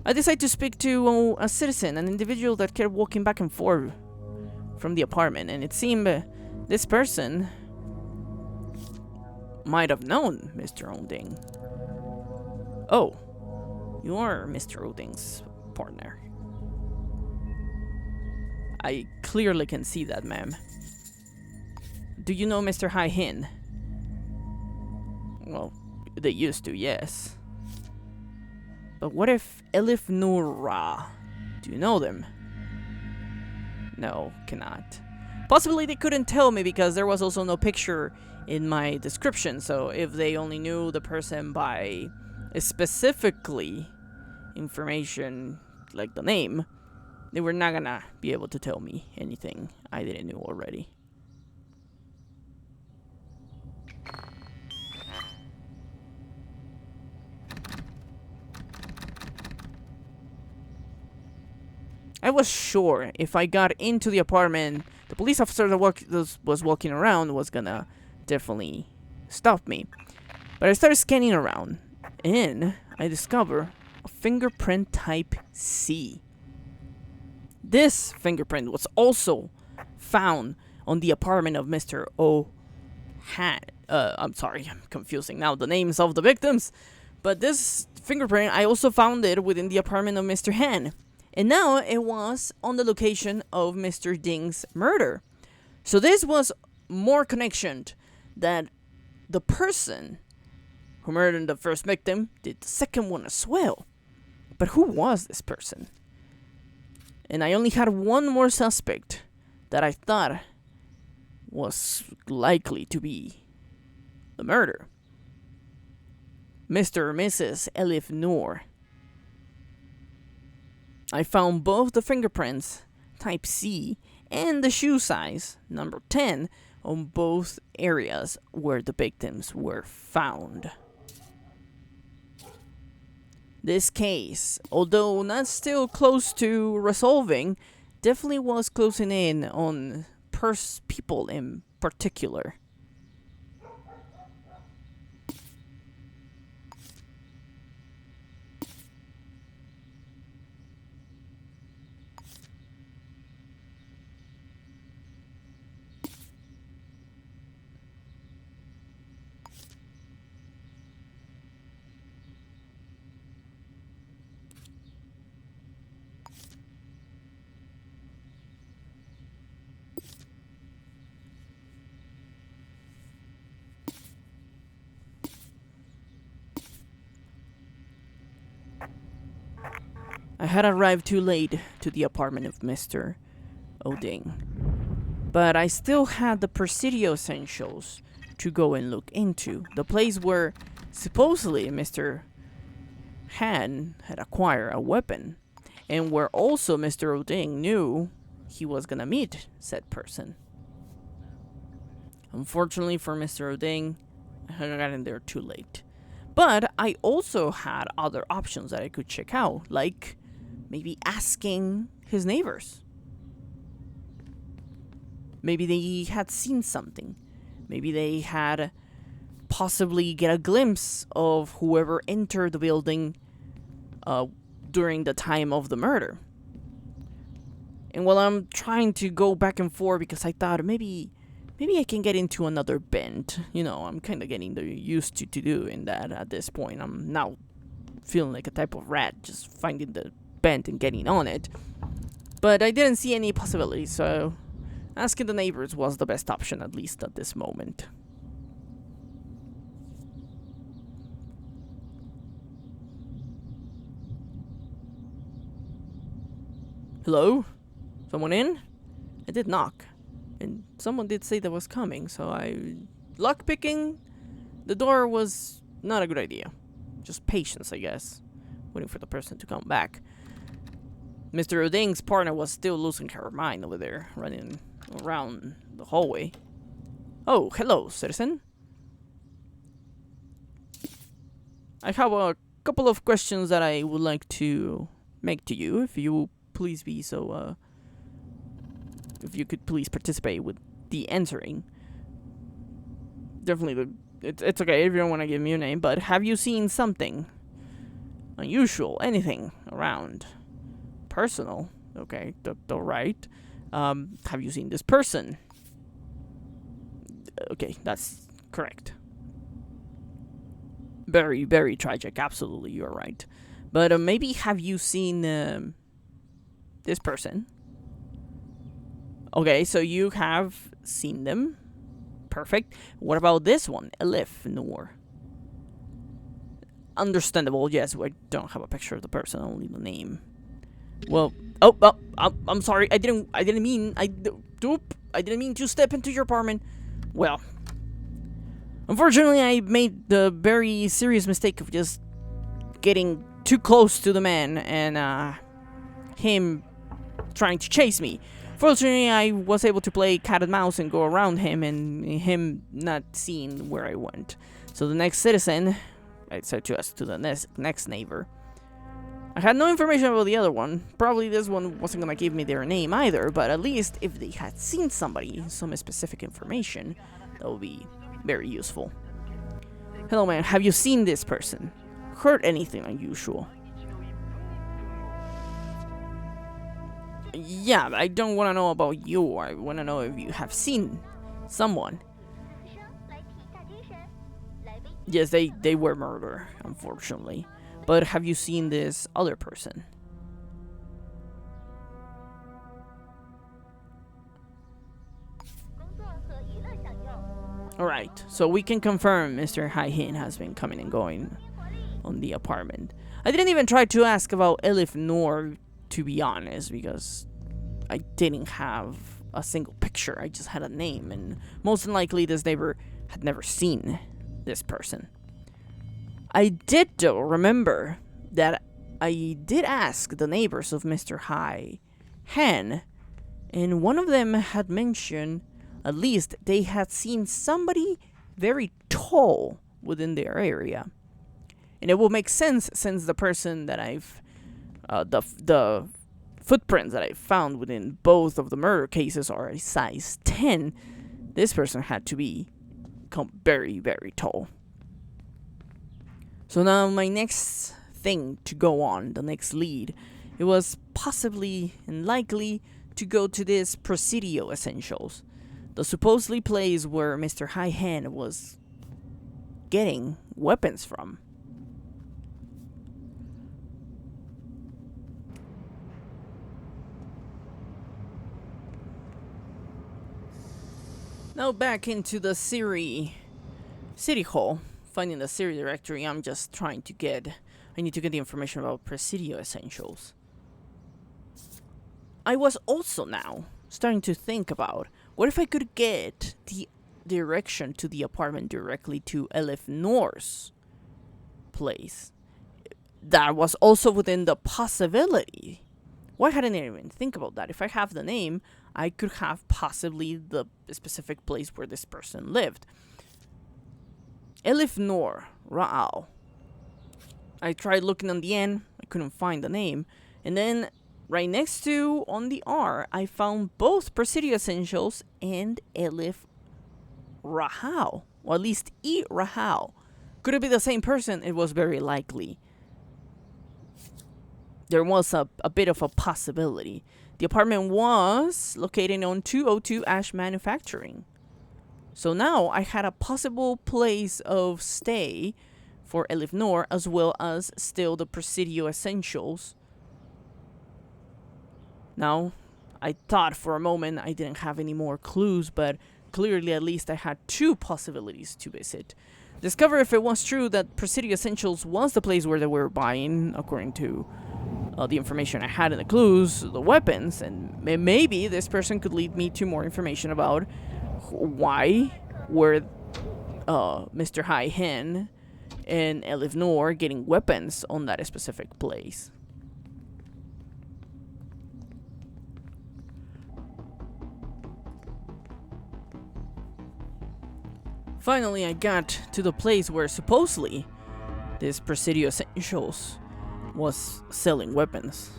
I decided to speak to a citizen, an individual that kept walking back and forth from the apartment, and it seemed this person might have known Mr. Oding. Oh, you are Mr. Oding's partner. I clearly can see that, ma'am. Do you know Mr. Hai Hin? Well, they used to, yes. But what if Elif Nur Ra? Do you know them? No, cannot. Possibly they couldn't tell me because there was also no picture in my description, so if they only knew the person by specifically information like the name, they were not gonna be able to tell me anything I didn't know already. I was sure if I got into the apartment, the police officer that was walking around was gonna definitely stop me. But I started scanning around, and I discovered a fingerprint type C. This fingerprint was also found on the apartment of Mr. O. Han. I'm sorry, I'm confusing now the names of the victims. But this fingerprint, I also found it within the apartment of Mr. Han. And now it was on the location of Mr. Ding's murder. So this was more connection that the person who murdered the first victim did the second one as well. But who was this person? And I only had one more suspect that I thought was likely to be the murder. Mr. or Mrs. Elif Noor. I found both the fingerprints, type C, and the shoe size, number 10, on both areas where the victims were found. This case, although not still close to resolving, definitely was closing in on people in particular. I had arrived too late to the apartment of Mr. Oding, but I still had the Presidio essentials to go and look into. The place where supposedly Mr. Han had acquired a weapon, and where also Mr. Oding knew he was gonna meet said person. Unfortunately for Mr. Oding, I had gotten there too late. But I also had other options that I could check out, like maybe asking his neighbors. Maybe they had seen something. Maybe they had possibly get a glimpse of whoever entered the building during the time of the murder. And while I'm trying to go back and forth because I thought maybe I can get into another bend. You know, I'm kind of getting used to doing that at this point. I'm now feeling like a type of rat, just finding the bend and getting on it. But I didn't see any possibilities, so asking the neighbors was the best option, at least at this moment. Hello? Someone in? I did knock. And someone did say that was coming, so luck-picking, the door was not a good idea. Just patience, I guess. Waiting for the person to come back. Mr. Oding's partner was still losing her mind over there, running around the hallway. Oh, hello, citizen. I have a couple of questions that I would like to make to you, if you please be so, if you could please participate with the answering. Definitely, it's okay if you don't want to give me your name, but have you seen something unusual, anything around. Personal. Okay, alright. Have you seen this person? Okay, that's correct. Very, very tragic. Absolutely, you're right. But maybe have you seen this person? Okay, so you have seen them. Perfect. What about this one? Elif Noor. Understandable. Yes, I don't have a picture of the person, only the name. Well, I'm sorry. I didn't mean to step into your apartment. Well, unfortunately, I made the very serious mistake of just getting too close to the man and him trying to chase me. Fortunately, I was able to play cat and mouse and go around him and him not seeing where I went. So the next citizen, I said to us, to the next neighbor. I had no information about the other one. Probably this one wasn't gonna give me their name either, but at least if they had seen somebody, some specific information, that would be very useful. Hello, man. Have you seen this person? Heard anything unusual? Yeah, I don't want to know about you. I want to know if you have seen someone. Yes, they were murdered, unfortunately. But have you seen this other person? Alright, so we can confirm Mr. Hai-Hin has been coming and going on the apartment. I didn't even try to ask about Elif Noor, to be honest, because I didn't have a single picture. I just had a name, and most likely this neighbor had never seen this person. I did, though, remember that I did ask the neighbors of Mr. Hai-Hin, and one of them had mentioned at least they had seen somebody very tall within their area. And it will make sense since the person that I've the footprints that I found within both of the murder cases are a size 10. This person had to be very, very tall. So now my next thing to go on, the next lead, it was possibly and likely to go to this Presidio Essentials, the supposedly place where Mr. Hai-Hin was getting weapons from. Now back into the City Hall, finding the Siri directory. I'm just trying to I need to get the information about Presidio Essentials. I was also now starting to think about, what if I could get the direction to the apartment directly to Elif Noor's place? That was also within the possibility. Why hadn't I even think about that? If I have the name, I could have possibly the specific place where this person lived. Elif Noor, Ra'al. I tried looking on the end, I couldn't find the name. And then, right next to, on the R, I found both Presidio Essentials and Elif Rahal. Or at least E. Rahal. Could it be the same person? It was very likely. There was a bit of a possibility. The apartment was located on 202 Ash Manufacturing. So now I had a possible place of stay for Elif Noor, as well as still the Presidio Essentials. Now, I thought for a moment I didn't have any more clues, but clearly at least I had two possibilities to visit. Discover if it was true that Presidio Essentials was the place where they were buying, according to the information I had in the clues, the weapons, and maybe this person could lead me to more information about why were Mr. Hai-Hin and Elif Noor getting weapons on that specific place. Finally, I got to the place where supposedly this Presidio Essentials was selling weapons.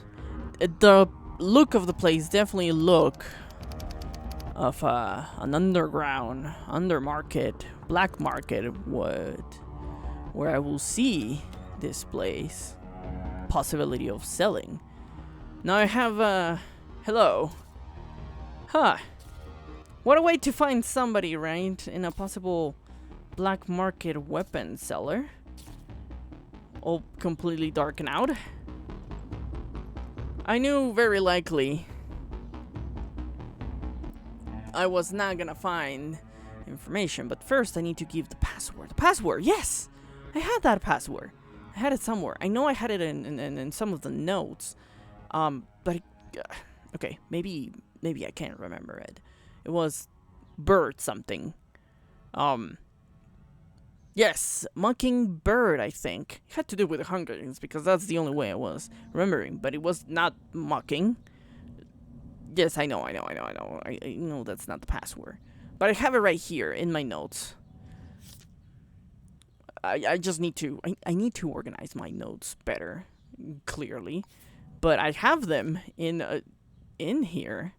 The look of the place definitely look of an underground, undermarket, black market would, where I will see this place. possibility of selling. Now I have, hello. Huh. What a way to find somebody, right? In a possible black market weapon seller. All completely darkened out. I knew very likely I was not gonna find information, but first I need to give the password. The password, yes! I had that password. I had it somewhere. I know I had it in some of the notes. But okay, maybe I can't remember it. It was bird something. Yes, mockingbird, I think. It had to do with the Hunger Games because that's the only way I was remembering, but it was not mocking. Yes, I know. I know that's not the password. But I have it right here in my notes. I just need to I need to organize my notes better, clearly. But I have them in here.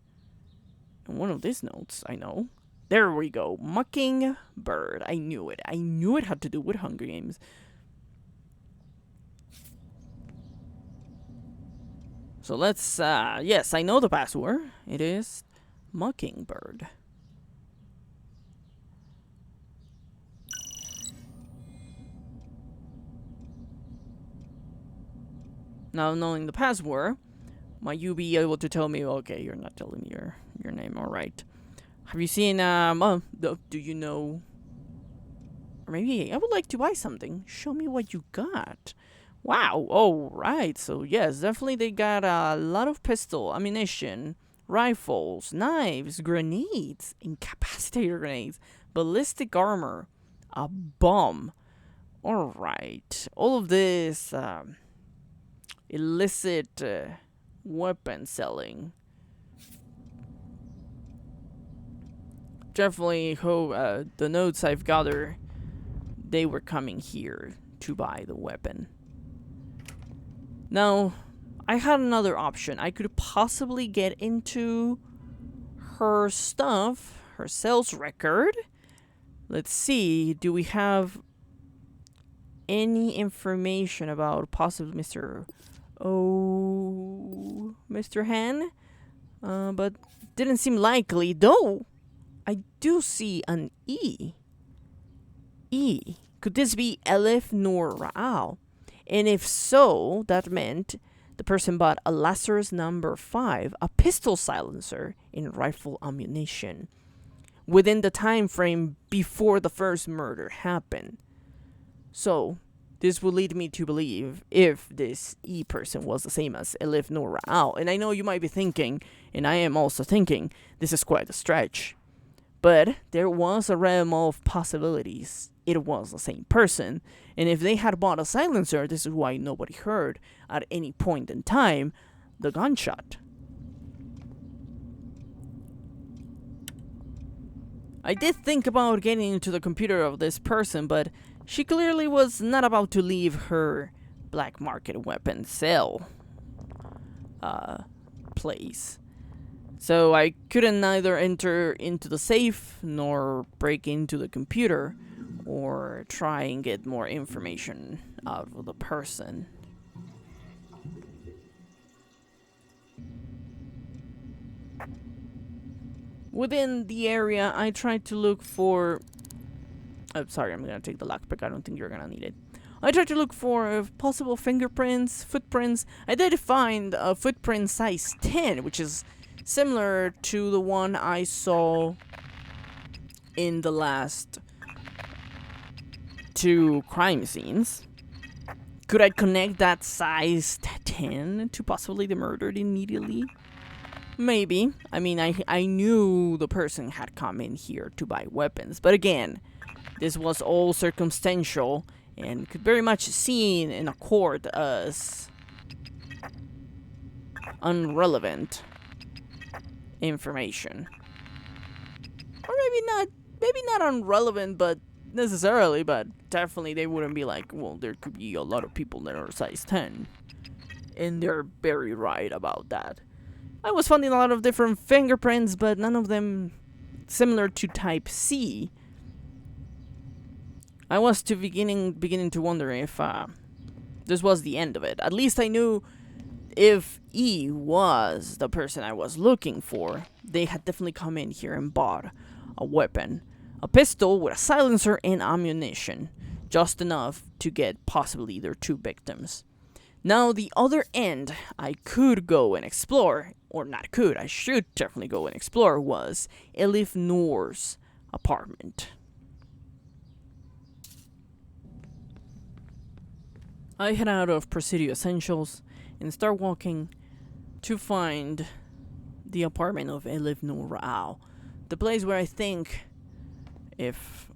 In one of these notes, I know. There we go. Mockingbird. I knew it. I knew it had to do with Hunger Games. So let's, yes, I know the password. It is Mockingbird. Now, knowing the password, might you be able to tell me, okay, you're not telling me your name, alright. Have you seen, do you know, or maybe I would like to buy something. Show me what you got. Wow, alright, so yes, definitely they got a lot of pistol, ammunition, rifles, knives, grenades, incapacitator grenades, ballistic armor, a bomb. Alright, all of this, illicit weapon selling. Definitely hope the notes I've gathered, they were coming here to buy the weapon. Now, I had another option. I could possibly get into her stuff, her sales record. Let's see, do we have any information about possibly Mr. Han? But didn't seem likely, though. I do see an E. Could this be Elif Nur Ra'al? And if so, that meant the person bought a Lazarus number 5, a pistol silencer, and rifle ammunition within the time frame before the first murder happened. So, this would lead me to believe if this E person was the same as Elif Nur Ra'al. And I know you might be thinking, and I am also thinking, this is quite a stretch. But there was a realm of possibilities. It was the same person. And if they had bought a silencer, this is why nobody heard at any point in time the gunshot. I did think about getting into the computer of this person, but she clearly was not about to leave her black market weapon sale place. So I couldn't neither enter into the safe nor break into the computer or try and get more information out of the person. Within the area, I tried to look for... Oh, sorry, I'm gonna take the lockpick. I don't think you're gonna need it. I tried to look for possible fingerprints, footprints. I did find a footprint size 10, which is similar to the one I saw in the last 2 crime scenes. Could I connect that size 10 to possibly the murdered immediately? Maybe. I mean, I knew the person had come in here to buy weapons. But again, this was all circumstantial and could very much seen in a court as irrelevant information. Or maybe not irrelevant, but necessarily, but definitely they wouldn't be like, well, there could be a lot of people that are size 10. And they're very right about that. I was finding a lot of different fingerprints, but none of them similar to type C. I was beginning to wonder if This was the end of it. At least I knew if E was the person I was looking for, they had definitely come in here and bought a weapon. A pistol with a silencer and ammunition. Just enough to get possibly their 2 victims. Now, the other end I could go and explore, or not could, I should definitely go and explore, was Elif Noor's apartment. I head out of Presidio Essentials and start walking to find the apartment of Elif Noor Rao. The place where I think, if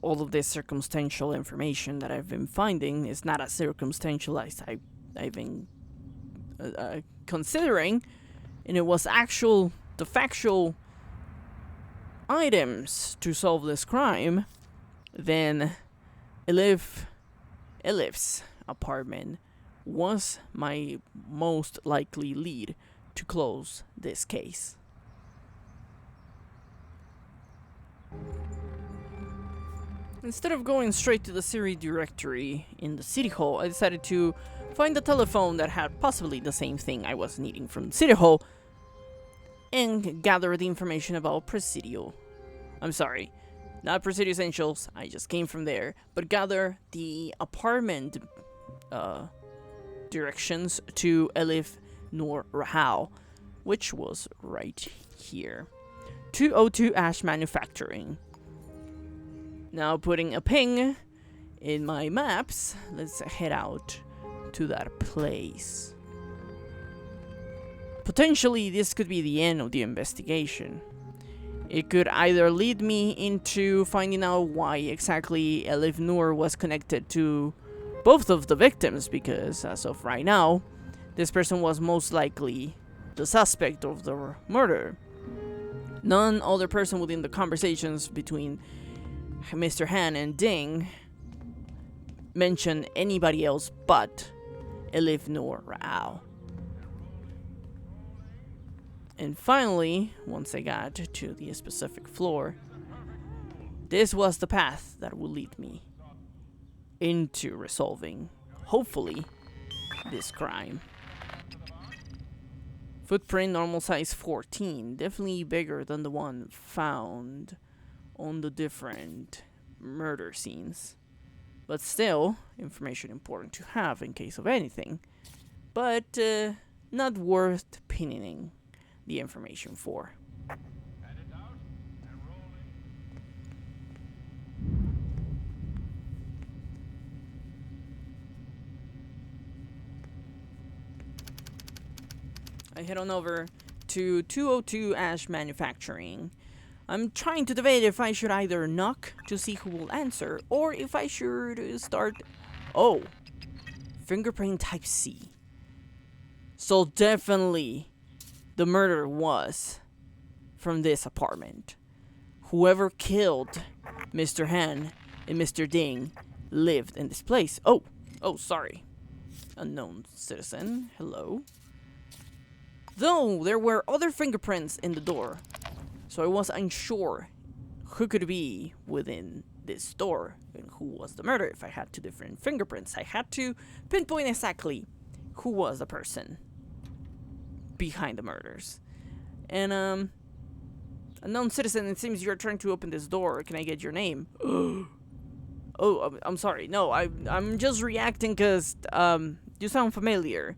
all of this circumstantial information that I've been finding is not as circumstantial as I've been considering, and it was the factual items to solve this crime, then Elif's apartment was my most likely lead to close this case. Instead of going straight to the Siri directory in the City Hall, I decided to find a telephone that had possibly the same thing I was needing from City Hall and gather the information about Presidio. I'm sorry, not Presidio Essentials, I just came from there, but gather the apartment directions to Elif Noor Rao, which was right here. 202 Ash Manufacturing. Now putting a ping in my maps, let's head out to that place. Potentially, this could be the end of the investigation. It could either lead me into finding out why exactly Elif Noor was connected to both of the victims, because as of right now, this person was most likely the suspect of the murder. None other person within the conversations between Mr. Han and Ding mentioned anybody else but Elif Noor Rao. And finally, once I got to the specific floor, this was the path that would lead me into resolving, hopefully, this crime. Footprint normal size 14, definitely bigger than the one found on the different murder scenes. But still, information important to have in case of anything. But not worth pinning the information for. I head on over to 202 Ash Manufacturing. I'm trying to debate if I should either knock to see who will answer, or if I should start... Oh, fingerprint type C. So definitely the murder was from this apartment. Whoever killed Mr. Han and Mr. Ding lived in this place. Oh, sorry. Unknown citizen, hello. Though there were other fingerprints in the door, so I was unsure who could be within this door and who was the murderer. If I had 2 different fingerprints, I had to pinpoint exactly who was the person behind the murders. And unknown citizen, it seems you're trying to open this door. Can I get your name? Oh, I'm sorry. No, I'm just reacting because you sound familiar.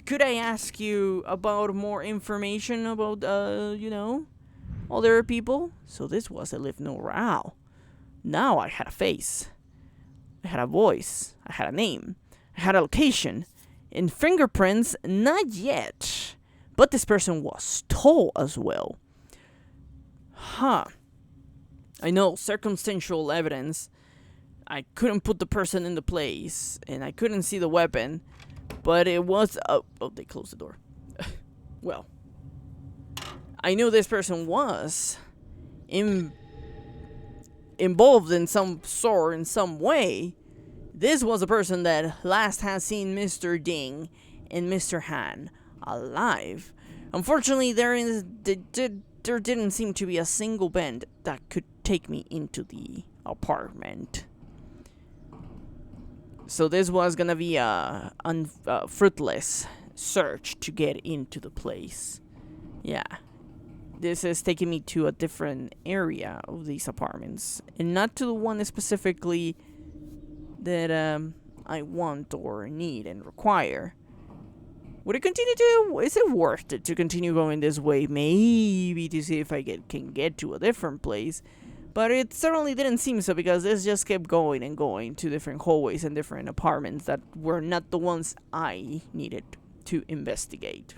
Could I ask you about more information about, other people? So this was Elif Noor Rao. Now I had a face. I had a voice. I had a name. I had a location. And fingerprints, not yet. But this person was tall as well. Huh. I know, circumstantial evidence. I couldn't put the person in the place. And I couldn't see the weapon. But it was... Oh, they closed the door. Well. I knew this person was involved in some sort, in some way. This was a person that last had seen Mr. Ding and Mr. Han alive. Unfortunately, there didn't seem to be a single bend that could take me into the apartment. So this was gonna be a fruitless search to get into the place. Yeah. This is taking me to a different area of these apartments. And not to the one specifically that I want or need and require. Would I continue to... Is it worth it to continue going this way? Maybe to see if I can get to a different place. But it certainly didn't seem so, because this just kept going and going to different hallways and different apartments that were not the ones I needed to investigate.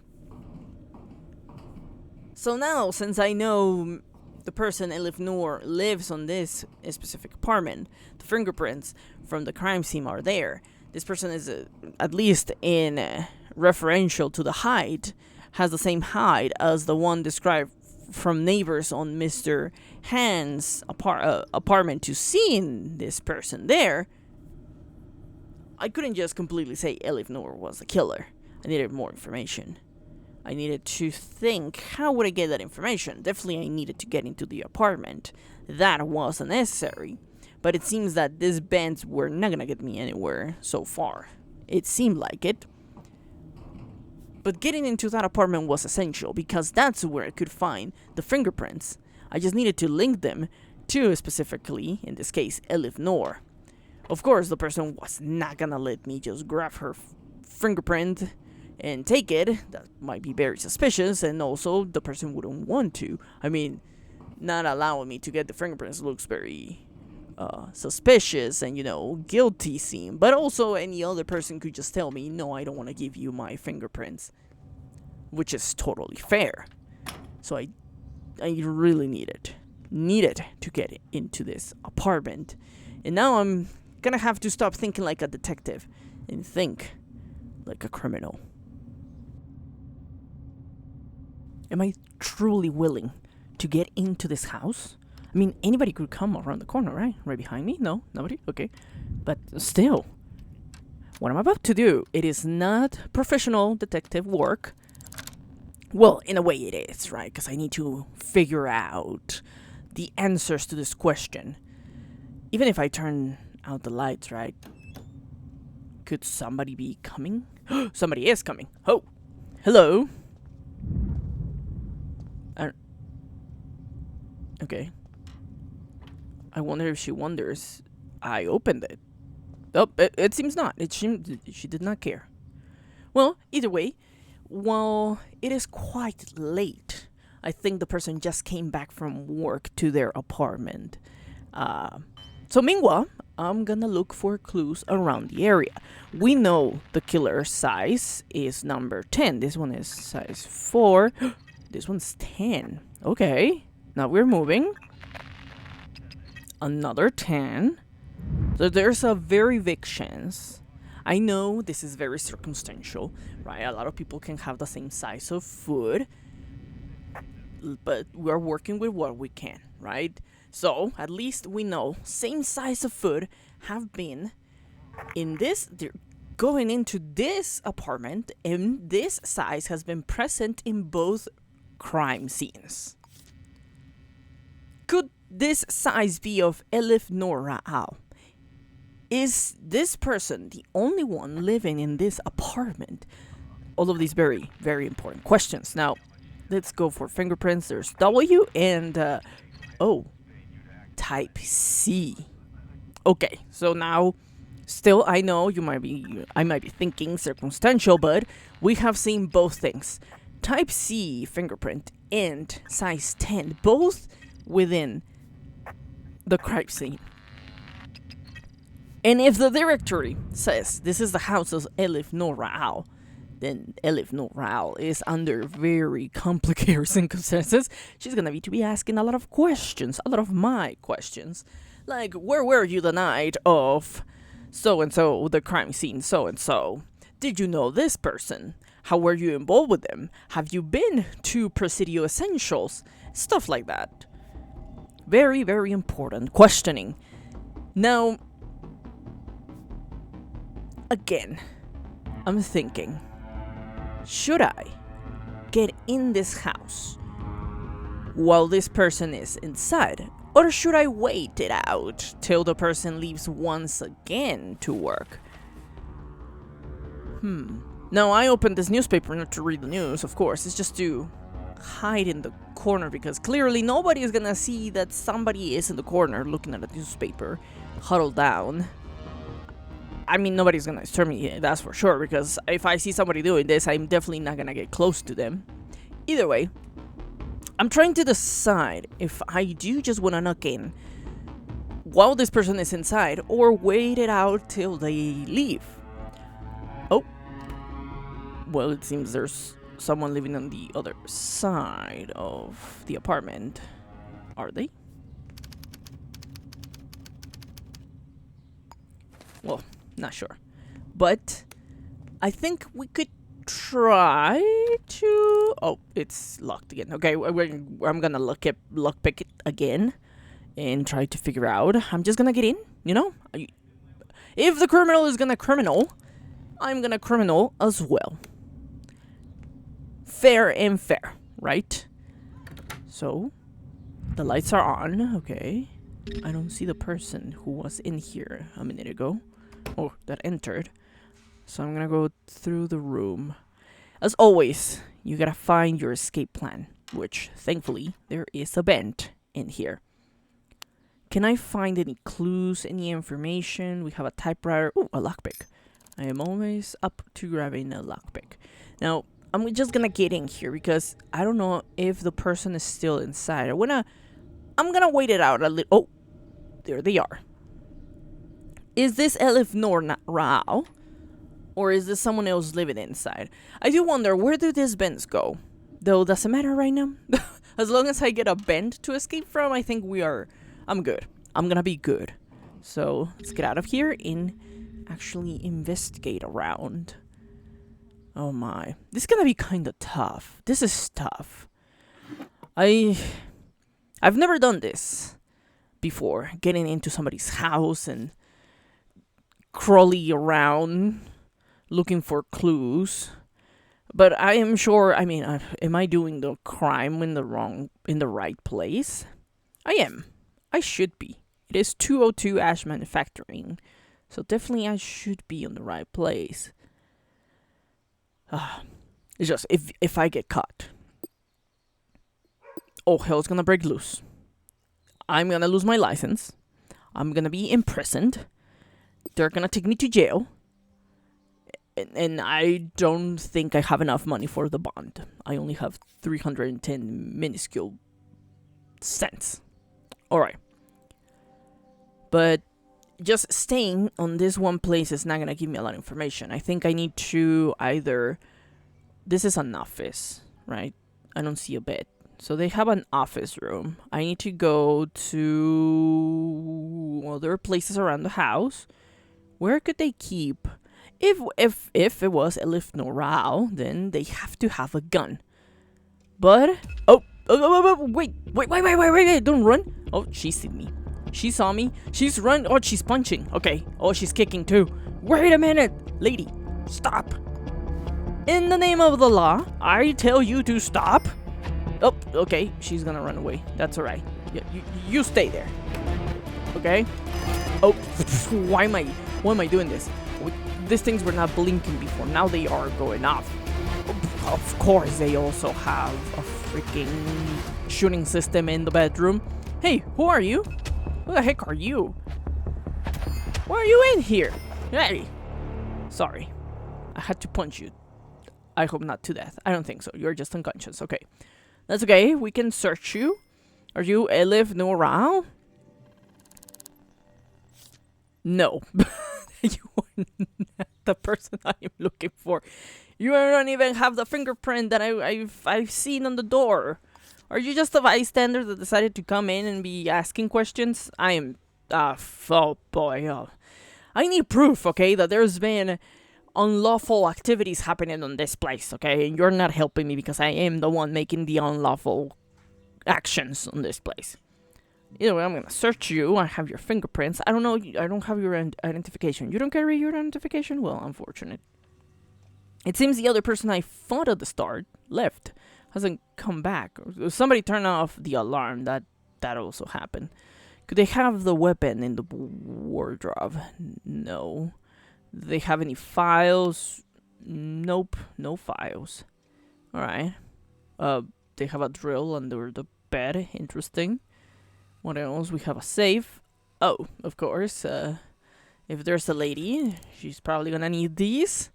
So now, since I know the person, Elif Noor, lives on this specific apartment, the fingerprints from the crime scene are there. This person is, at least in referential to the height, has the same height as the one described from neighbors on Mr. Han's apartment to seeing this person there. I couldn't just completely say Elif Noor was the killer. I needed more information. I needed to think, how would I get that information? Definitely I needed to get into the apartment. That wasn't necessary. But it seems that these bands were not gonna get me anywhere so far. It seemed like it. But getting into that apartment was essential, because that's where I could find the fingerprints. I just needed to link them to, specifically, in this case, Elif Noor. Of course, the person was not gonna let me just grab her fingerprint and take it. That might be very suspicious, and also the person wouldn't want to. I mean, not allowing me to get the fingerprints looks very suspicious and, guilty seem. But also any other person could just tell me, no, I don't want to give you my fingerprints, which is totally fair. So I really needed to get into this apartment. And now I'm gonna have to stop thinking like a detective and think like a criminal. Am I truly willing to get into this house? I mean, anybody could come around the corner, right? Right behind me? No? Nobody? Okay. But still, what I'm about to do, it is not professional detective work. Well, in a way it is, right? Because I need to figure out the answers to this question. Even if I turn out the lights, right? Could somebody be coming? Somebody is coming. Oh, hello. Okay. I wonder if she wonders I opened it. Oh, it seems not. She did not care. Well, either way, while it is quite late, I think the person just came back from work to their apartment. So meanwhile, I'm gonna look for clues around the area. We know the killer's size is number 10. This one is size 4. This one's 10. Okay, now we're moving. Another 10. So there's a very big chance. I know this is very circumstantial, right? A lot of people can have the same size of food, but we're working with what we can, right? So at least we know same size of food have been in this, going into this apartment, and this size has been present in both crime scenes. Could this size be of Elif Noor Ra'al? Is this person the only one living in this apartment? All of these very, very important questions. Now, let's go for fingerprints. There's W and, type C. Okay, so now, still, I know I might be thinking circumstantial, but we have seen both things. Type C fingerprint and size 10, both within the crime scene. And if the directory says this is the house of Elif Noor Ra'al, then Elif Noor Ra'al is under very complicated circumstances. She's gonna need to be asking a lot of questions, a lot of my questions. Like, where were you the night of so-and-so, the crime scene so-and-so? Did you know this person? How were you involved with them? Have you been to Presidio Essentials? Stuff like that. Very, very important questioning. Now, again, I'm thinking, should I get in this house while this person is inside? Or should I wait it out till the person leaves once again to work? Now, I opened this newspaper not to read the news, of course. It's just to hide in the corner because clearly nobody is gonna see that somebody is in the corner looking at the newspaper, huddled down. I mean, nobody's gonna disturb me, that's for sure, because if I see somebody doing this, I'm definitely not gonna get close to them. Either way, I'm trying to decide if I do just wanna knock in while this person is inside or wait it out till they leave. Oh. Well, it seems there's someone living on the other side of the apartment. Are they? Well, not sure. But I think we could try to... Oh, it's locked again. Okay, I'm gonna lockpick it again and try to figure out. I'm just gonna get in, you know? If the criminal is gonna criminal, I'm gonna criminal as well. Fair and fair, right? So, the lights are on, okay. I don't see the person who was in here a minute ago. Oh, that entered. So I'm gonna go through the room. As always, you gotta find your escape plan, which, thankfully, there is a vent in here. Can I find any clues, any information? We have a typewriter. Oh, a lockpick. I am always up to grabbing a lockpick. Now, I'm just gonna get in here because I don't know if the person is still inside. I'm gonna wait it out a little. Oh, there they are. Is this Elif Noor Rao? Or is this someone else living inside? I do wonder, where do these vents go? Though, does it matter right now? As long as I get a vent to escape from, I think I'm good. I'm gonna be good. So, let's get out of here and actually investigate around. Oh my. This is gonna be kinda tough. This is tough. I've never done this before. Getting into somebody's house and crawling around looking for clues. But I am sure, I mean, am I doing the crime in the right place? I am. I should be. It is 202 Ash Manufacturing. So definitely I should be in the right place. It's just, if I get caught, oh, hell's gonna break loose. I'm gonna lose my license. I'm gonna be imprisoned. They're gonna take me to jail. And I don't think I have enough money for the bond. I only have 310 minuscule cents. Alright. But just staying on this one place is not gonna give me a lot of information. I think I need to either... This is an office, right? I don't see a bed. So they have an office room. I need to go to other places around the house. Where could they keep... If it was Elif Noor Rao, then they have to have a gun. But... Oh, wait, don't run. Oh, she seen me. She saw me. She's run. Oh, she's punching. Okay. Oh, she's kicking too. Wait a minute. Lady, stop. In the name of the law, I tell you to stop. Oh, okay. She's gonna run away. That's alright. You stay there. Okay? Oh, why am I doing this? These things were not blinking before. Now they are going off. Of course, they also have a freaking shooting system in the bedroom. Hey, who are you? Who the heck are you? Why are you in here? Hey! Sorry. I had to punch you. I hope not to death. I don't think so. You're just unconscious. Okay. That's okay. We can search you. Are you Elif Noor Rao? No. You are not the person I am looking for. You don't even have the fingerprint that I've seen on the door. Are you just a bystander that decided to come in and be asking questions? I am... oh boy. Oh. I need proof, okay, that there's been unlawful activities happening on this place, okay? And you're not helping me because I am the one making the unlawful actions on this place. Either way, I'm gonna search you. I have your fingerprints. I don't know. I don't have your identification. You don't carry your identification? Well, unfortunate. It seems the other person I fought at the start left. Hasn't come back. Or somebody turned off the alarm. That also happened. Could they have the weapon in the wardrobe? No. Do they have any files? Nope, no files. Alright. They have a drill under the bed. Interesting. What else? We have a safe. Oh, of course. If there's a lady, she's probably gonna need these.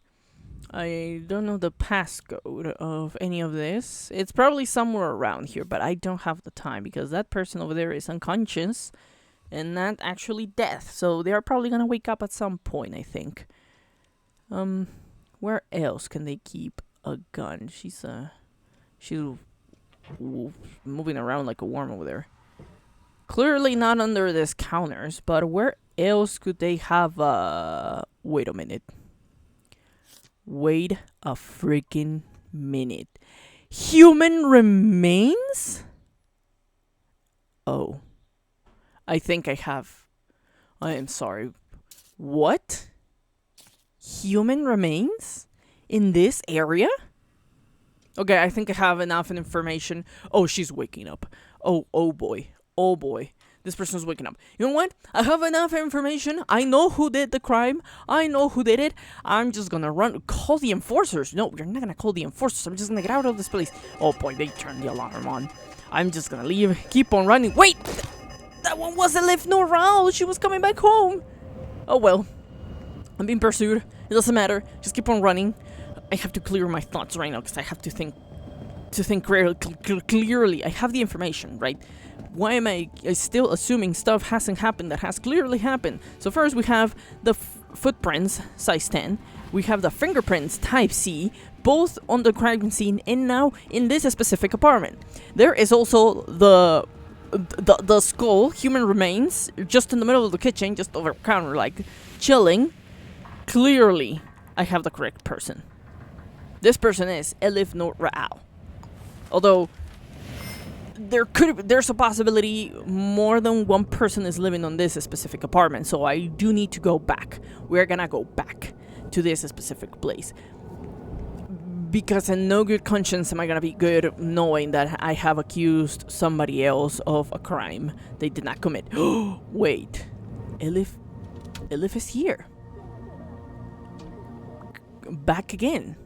I don't know the passcode of any of this. It's probably somewhere around here, but I don't have the time because that person over there is unconscious and not actually dead. So they are probably gonna wake up at some point, I think. Where else can they keep a gun? She's moving around like a worm over there. Clearly not under these counters, but where else could they have wait a minute. Wait a freaking minute. Human remains? Oh. I think I have. I am sorry. What? Human remains? In this area? Okay, I think I have enough information. Oh, she's waking up. Oh boy. Oh boy. This person's waking up. You know what? I have enough information. I know who did the crime. I know who did it. I'm just gonna call the enforcers. No, you're not gonna call the enforcers. I'm just gonna get out of this place. Oh boy, they turned the alarm on. I'm just gonna leave. Keep on running. Wait! That one wasn't Liv Noral. She was coming back home. Oh well. I'm being pursued. It doesn't matter. Just keep on running. I have to clear my thoughts right now because I have to think clearly. I have the information, right? Why am I still assuming stuff hasn't happened that has clearly happened? So first we have the footprints, size 10. We have the fingerprints, type C, both on the crime scene and now in this specific apartment. There is also the skull, human remains, just in the middle of the kitchen, just over the counter, like chilling. Clearly, I have the correct person. This person is Elif Noor Ra'al. Although there's a possibility more than one person is living on this specific apartment, so I do need to go back. We're gonna go back to this specific place. Because in no good conscience am I gonna be good knowing that I have accused somebody else of a crime they did not commit. Wait. Elif is here. Back again.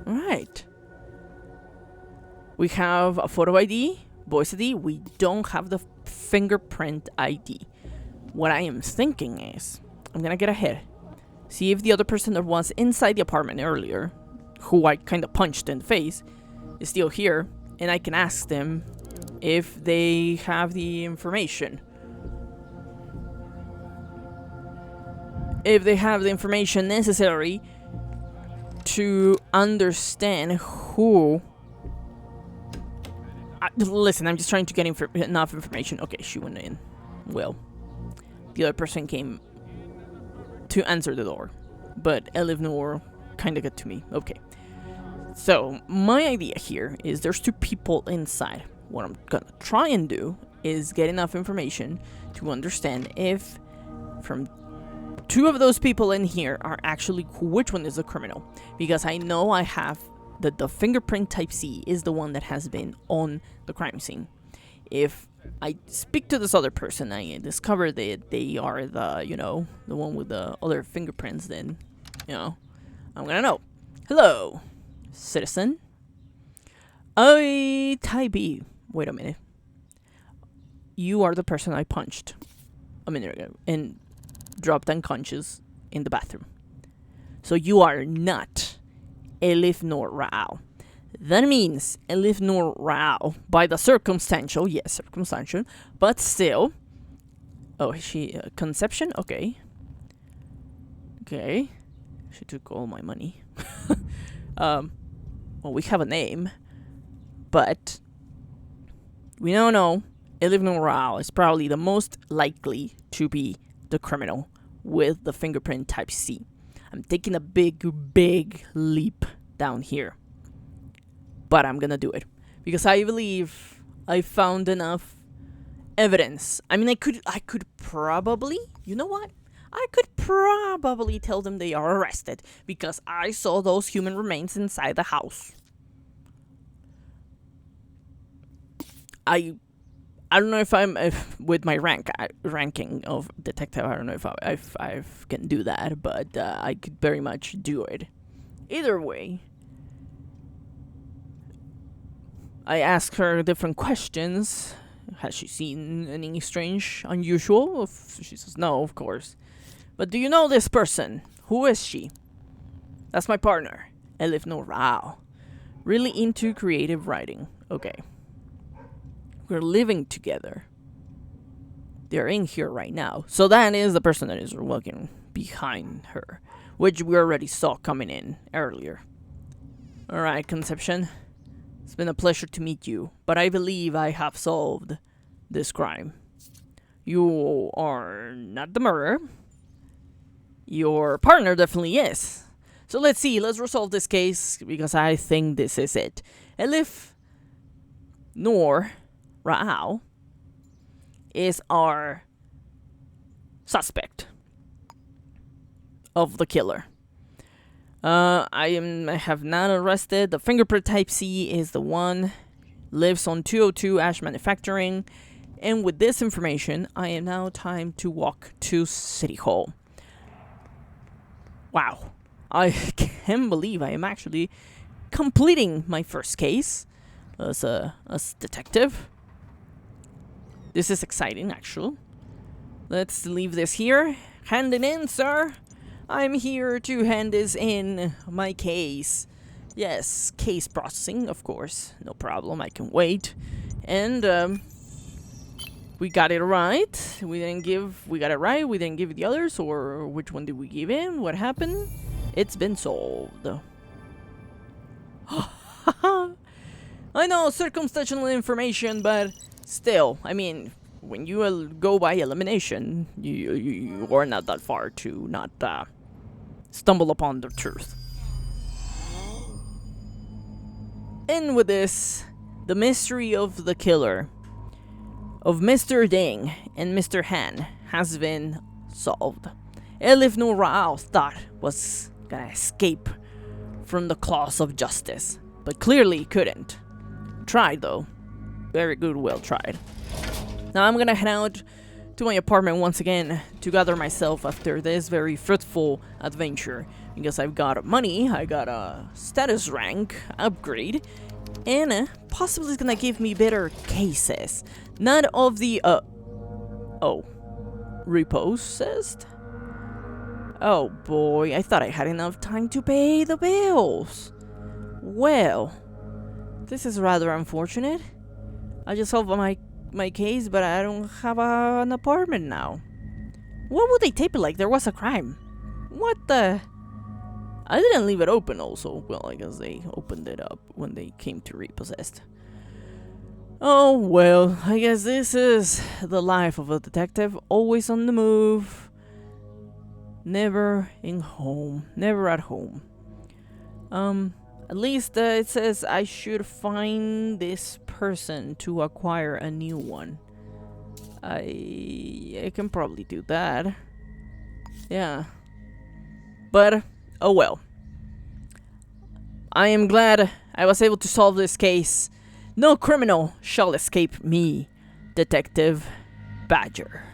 Alright. We have a photo ID, voice ID. We don't have the fingerprint ID. What I am thinking is, I'm gonna get ahead. See if the other person that was inside the apartment earlier, who I kind of punched in the face, is still here. And I can ask them if they have the information. If they have the information necessary to understand who... listen, I'm just trying to get enough information. Okay, she went in. Well, the other person came to answer the door, but Elif Noor kind of got to me. Okay. So, my idea here is there's two people inside. What I'm gonna try and do is get enough information to understand if from two of those people in here are actually which one is the criminal. Because I know I have that the fingerprint type C is the one that has been on the crime scene. If I speak to this other person, I discover that they are the, you know, the one with the other fingerprints, then, you know, I'm gonna know. Hello, citizen. Type B. Wait a minute. You are the person I punched a minute ago and dropped unconscious in the bathroom. So you are not Elif Noor Ra'al. That means Elif Noor Ra'al, by the circumstantial, yes, circumstantial, but still. Oh, is she conception? Okay. Okay. She took all my money. Well, we have a name, but we now know Elif Noor Ra'al is probably the most likely to be the criminal with the fingerprint type C. I'm taking a big leap down here, but I'm gonna do it because I believe I found enough evidence. I mean, I could probably, you know what? I could probably tell them they are arrested because I saw those human remains inside the house. I don't know if I'm with my ranking of detective. I don't know if I can do that, but I could very much do it. Either way, I ask her different questions. Has she seen anything strange, unusual? She says no, of course. But do you know this person? Who is she? That's my partner, Elif Rao. Really into creative writing. Okay. We're living together. They're in here right now. So that is the person that is walking behind her, which we already saw coming in earlier. Alright, Conception. It's been a pleasure to meet you, but I believe I have solved this crime. You are not the murderer. Your partner definitely is. So let's see, let's resolve this case, because I think this is it. Elif Rao is our suspect of the killer. I have not arrested. The fingerprint type C is the one. Lives on 202 Ash Manufacturing. And with this information, I am now time to walk to City Hall. Wow. I can't believe I am actually completing my first case as a detective. This is exciting, actually. Let's leave this here. Hand it in, sir. I'm here to hand this in, my case. Yes, case processing, of course. No problem, I can wait. And, we got it right. We got it right. We didn't give the others, or which one did we give in? What happened? It's been solved. I know, circumstantial information, but still, I mean, when you go by elimination, you are not that far to not stumble upon the truth. And with this, the mystery of the killer of Mr. Ding and Mr. Han has been solved. Elif Rao thought was gonna escape from the claws of justice, but clearly couldn't. Tried though. Very good, well tried. Now I'm gonna head out to my apartment once again to gather myself after this very fruitful adventure, because I've got money, I got a status rank upgrade, and possibly it's gonna give me better cases. None of the repossessed? Oh boy, I thought I had enough time to pay the bills. Well, this is rather unfortunate. I just solved my case, but I don't have an apartment now. What would they tape it like there was a crime? What the? I didn't leave it open also. Well, I guess they opened it up when they came to repossessed. Oh well, I guess this is the life of a detective. Always on the move. Never at home. At least it says I should find this person to acquire a new one. I can probably do that. Yeah. But, oh well. I am glad I was able to solve this case. No criminal shall escape me, Detective Badger.